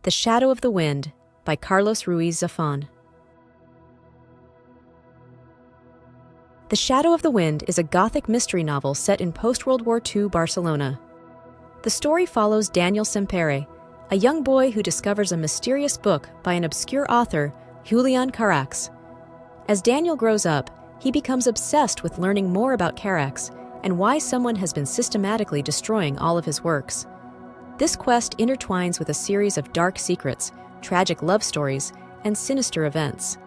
The Shadow of the Wind by Carlos Ruiz Zafón. The Shadow of the Wind is a Gothic mystery novel set in post-World War II Barcelona. The story follows Daniel Sempere, a young boy who discovers a mysterious book by an obscure author, Julian Carax. As Daniel grows up, he becomes obsessed with learning more about Carax and why someone has been systematically destroying all of his works. This quest intertwines with a series of dark secrets, tragic love stories, and sinister events.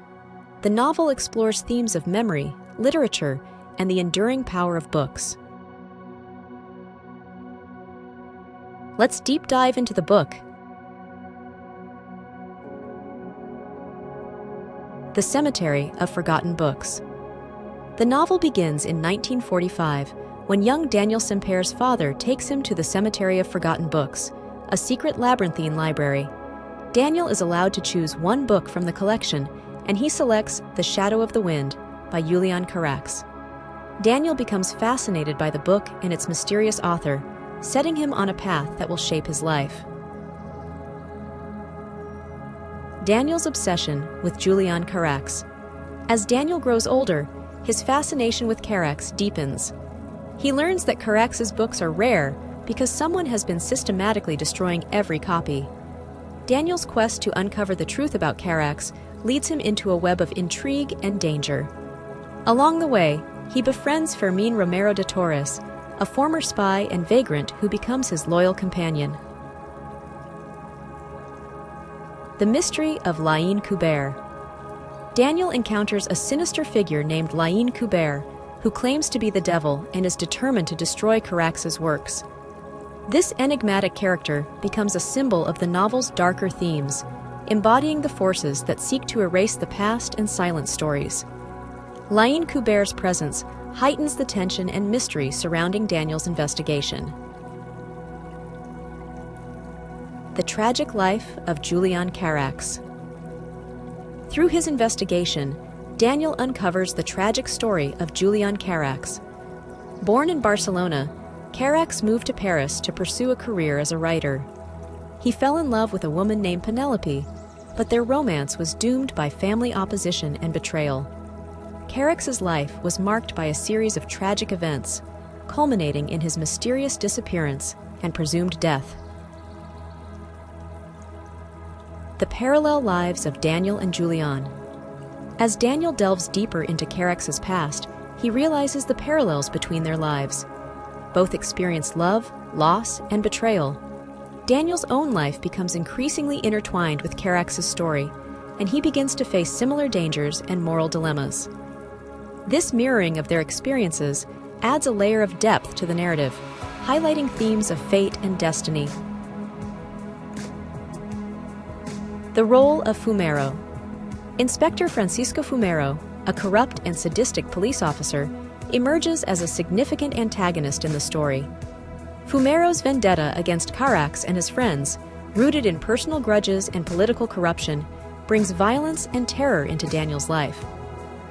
The novel explores themes of memory, literature, and the enduring power of books. Let's deep dive into the book. The Cemetery of Forgotten Books. The novel begins in 1945, when young Daniel Sempere's father takes him to the Cemetery of Forgotten Books, a secret labyrinthine library. Daniel is allowed to choose one book from the collection, and he selects The Shadow of the Wind by Julian Carax. Daniel becomes fascinated by the book and its mysterious author, setting him on a path that will shape his life. Daniel's obsession with Julian Carax. As Daniel grows older, his fascination with Carax deepens. He learns that Carax's books are rare because someone has been systematically destroying every copy. Daniel's quest to uncover the truth about Carax leads him into a web of intrigue and danger. Along the way, he befriends Fermín Romero de Torres, a former spy and vagrant who becomes his loyal companion. The Mystery of Laín Kubert. Daniel encounters a sinister figure named Laín Kubert, who claims to be the devil and is determined to destroy Carax's works. This enigmatic character becomes a symbol of the novel's darker themes, embodying the forces that seek to erase the past and silence stories. Laín Kubert's presence heightens the tension and mystery surrounding Daniel's investigation. The Tragic Life of Julian Carax. Through his investigation, Daniel uncovers the tragic story of Julian Carax. Born in Barcelona, Carax moved to Paris to pursue a career as a writer. He fell in love with a woman named Penelope, but their romance was doomed by family opposition and betrayal. Carax's life was marked by a series of tragic events, culminating in his mysterious disappearance and presumed death. The Parallel Lives of Daniel and Julian. As Daniel delves deeper into Carax's past, he realizes the parallels between their lives. Both experience love, loss, and betrayal. Daniel's own life becomes increasingly intertwined with Carax's story, and he begins to face similar dangers and moral dilemmas. This mirroring of their experiences adds a layer of depth to the narrative, highlighting themes of fate and destiny. The Role of Fumero. Inspector Francisco Fumero, a corrupt and sadistic police officer, emerges as a significant antagonist in the story. Fumero's vendetta against Carax and his friends, rooted in personal grudges and political corruption, brings violence and terror into Daniel's life.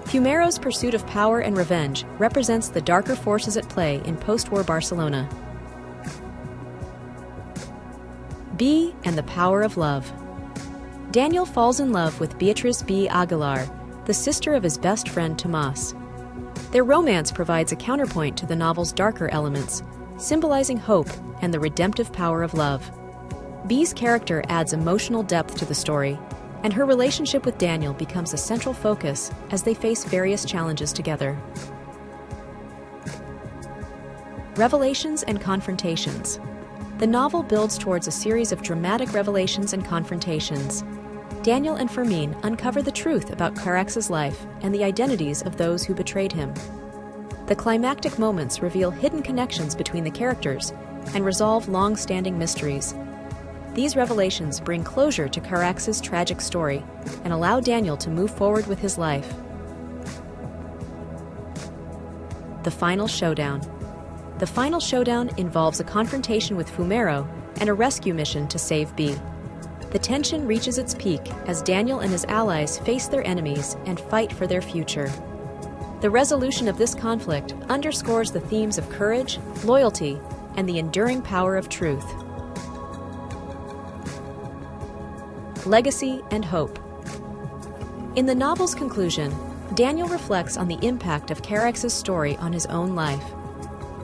Fumero's pursuit of power and revenge represents the darker forces at play in post-war Barcelona. B and the Power of Love. Daniel falls in love with Beatriz B. Aguilar, the sister of his best friend Tomás. Their romance provides a counterpoint to the novel's darker elements, symbolizing hope and the redemptive power of love. B's character adds emotional depth to the story, and her relationship with Daniel becomes a central focus as they face various challenges together. Revelations and confrontations. The novel builds towards a series of dramatic revelations and confrontations. Daniel and Fermín uncover the truth about Carax's life and the identities of those who betrayed him. The climactic moments reveal hidden connections between the characters and resolve long-standing mysteries. These revelations bring closure to Carax's tragic story and allow Daniel to move forward with his life. The Final Showdown. The final showdown involves a confrontation with Fumero and a rescue mission to save B. The tension reaches its peak as Daniel and his allies face their enemies and fight for their future. The resolution of this conflict underscores the themes of courage, loyalty, and the enduring power of truth. legacy, and hope. In the novel's conclusion, Daniel reflects on the impact of Carrax's story on his own life.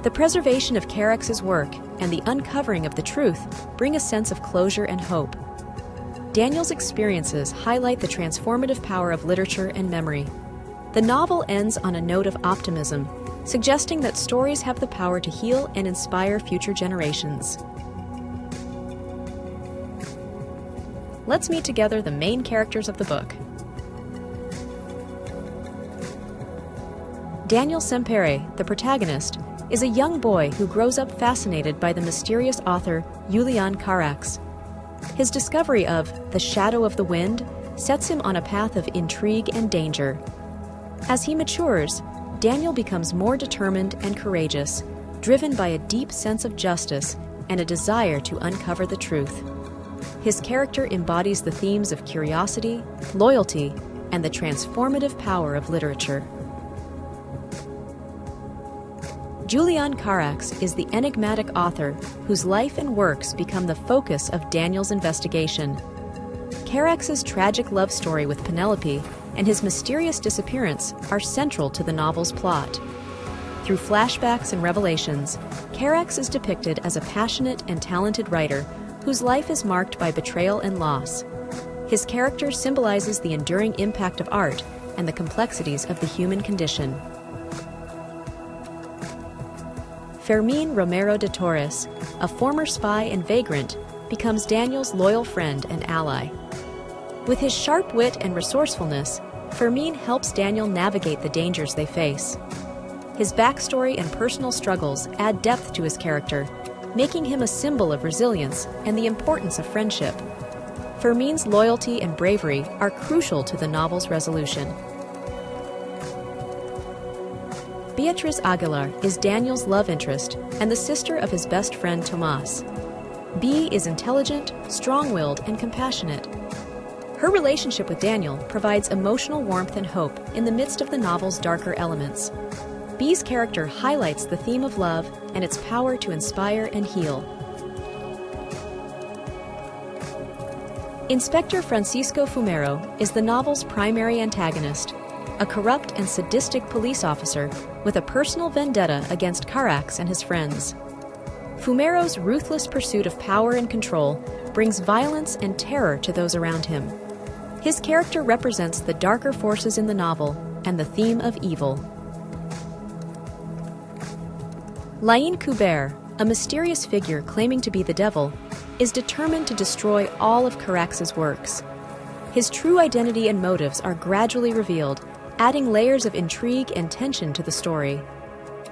The preservation of Carrax's work and the uncovering of the truth bring a sense of closure and hope. Daniel's experiences highlight the transformative power of literature and memory. The novel ends on a note of optimism, suggesting that stories have the power to heal and inspire future generations. Let's meet together the main characters of the book. Daniel Sempere, the protagonist, is a young boy who grows up fascinated by the mysterious author Julian Carrax. His discovery of the shadow of the wind sets him on a path of intrigue and danger. As he matures, Daniel becomes more determined and courageous, driven by a deep sense of justice and a desire to uncover the truth. His character embodies the themes of curiosity, loyalty, and the transformative power of literature. Julian Carrax is the enigmatic author whose life and works become the focus of Daniel's investigation. Carrax's tragic love story with Penelope and his mysterious disappearance are central to the novel's plot. Through flashbacks and revelations, Carrax is depicted as a passionate and talented writer whose life is marked by betrayal and loss. His character symbolizes the enduring impact of art and the complexities of the human condition. Fermín Romero de Torres, a former spy and vagrant, becomes Daniel's loyal friend and ally. With his sharp wit and resourcefulness, Fermín helps Daniel navigate the dangers they face. His backstory and personal struggles add depth to his character, making him a symbol of resilience and the importance of friendship. Fermín's loyalty and bravery are crucial to the novel's resolution. Beatriz Aguilar is Daniel's love interest and the sister of his best friend Tomás. Bea is intelligent, strong-willed, and compassionate. Her relationship with Daniel provides emotional warmth and hope in the midst of the novel's darker elements. Bea's character highlights the theme of love and its power to inspire and heal. Inspector Francisco Fumero is the novel's primary antagonist, a corrupt and sadistic police officer with a personal vendetta against Carrax and his friends. Fumero's ruthless pursuit of power and control brings violence and terror to those around him. His character represents the darker forces in the novel and the theme of evil. Laín Kubert, a mysterious figure claiming to be the devil, is determined to destroy all of Carrax's works. His true identity and motives are gradually revealed, adding layers of intrigue and tension to the story.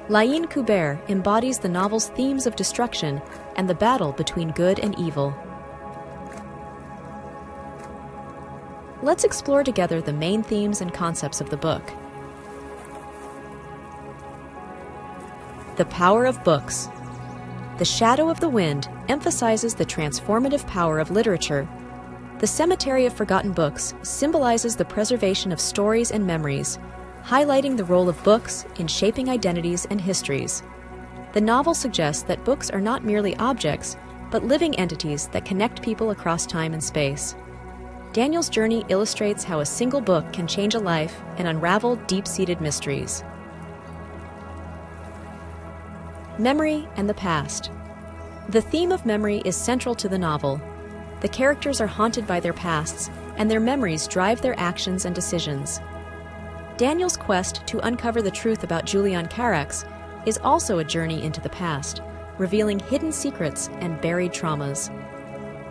Laín Kubert embodies the novel's themes of destruction and the battle between good and evil. Let's explore together the main themes and concepts of the book. The power of books. The Shadow of the Wind emphasizes the transformative power of literature. The Cemetery of Forgotten Books symbolizes the preservation of stories and memories, highlighting the role of books in shaping identities and histories. The novel suggests that books are not merely objects, but living entities that connect people across time and space. Daniel's journey illustrates how a single book can change a life and unravel deep-seated mysteries. Memory and the past. The theme of memory is central to the novel. The characters are haunted by their pasts, and their memories drive their actions and decisions. Daniel's quest to uncover the truth about Julian Carrax is also a journey into the past, revealing hidden secrets and buried traumas.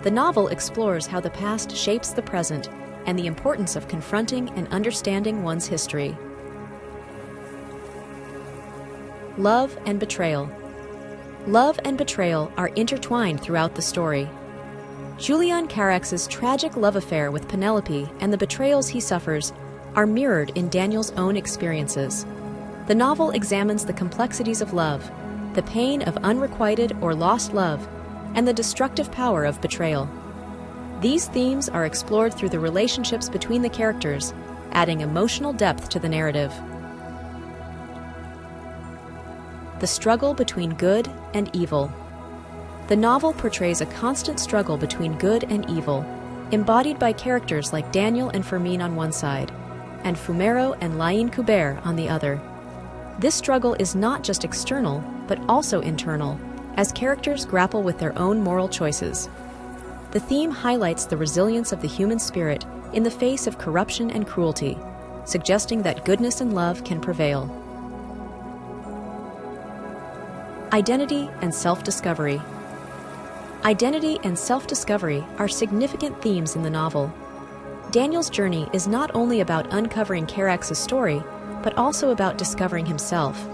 The novel explores how the past shapes the present and the importance of confronting and understanding one's history. Love and betrayal. Love and betrayal are intertwined throughout the story. Julian Carrax's tragic love affair with Penelope and the betrayals he suffers are mirrored in Daniel's own experiences. The novel examines the complexities of love, the pain of unrequited or lost love, and the destructive power of betrayal. These themes are explored through the relationships between the characters, adding emotional depth to the narrative. The struggle between good and evil. The novel portrays a constant struggle between good and evil, embodied by characters like Daniel and Fermín on one side, and Fumero and Laín Kubert on the other. This struggle is not just external, but also internal, as characters grapple with their own moral choices. The theme highlights the resilience of the human spirit in the face of corruption and cruelty, suggesting that goodness and love can prevail. Identity and self-discovery. Identity and self-discovery are significant themes in the novel. Daniel's journey is not only about uncovering Carax's story, but also about discovering himself.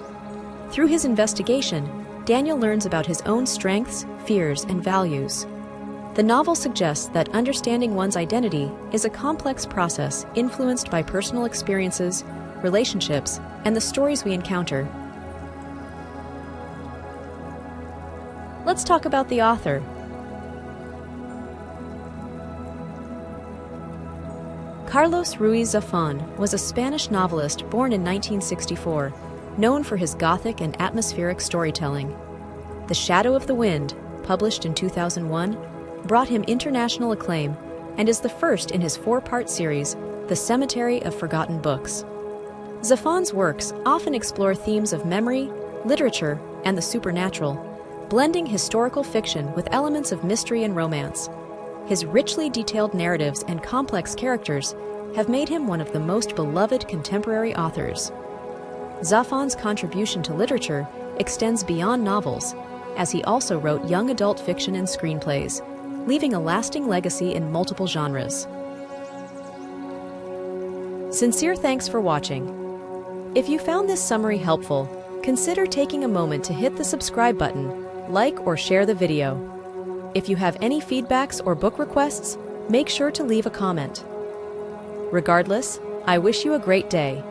Through his investigation, Daniel learns about his own strengths, fears, and values. The novel suggests that understanding one's identity is a complex process influenced by personal experiences, relationships, and the stories we encounter. Let's talk about the author. Carlos Ruiz Zafón was a Spanish novelist born in 1964, known for his Gothic and atmospheric storytelling. The Shadow of the Wind, published in 2001, brought him international acclaim and is the first in his four-part series, The Cemetery of Forgotten Books. Zafón's works often explore themes of memory, literature, and the supernatural, blending historical fiction with elements of mystery and romance. His richly detailed narratives and complex characters have made him one of the most beloved contemporary authors. Zafón's contribution to literature extends beyond novels, as he also wrote young adult fiction and screenplays, leaving a lasting legacy in multiple genres. Sincere thanks for watching. If you found this summary helpful, consider taking a moment to hit the subscribe button, like or share the video. If you have any feedbacks or book requests, make sure to leave a comment. Regardless, I wish you a great day.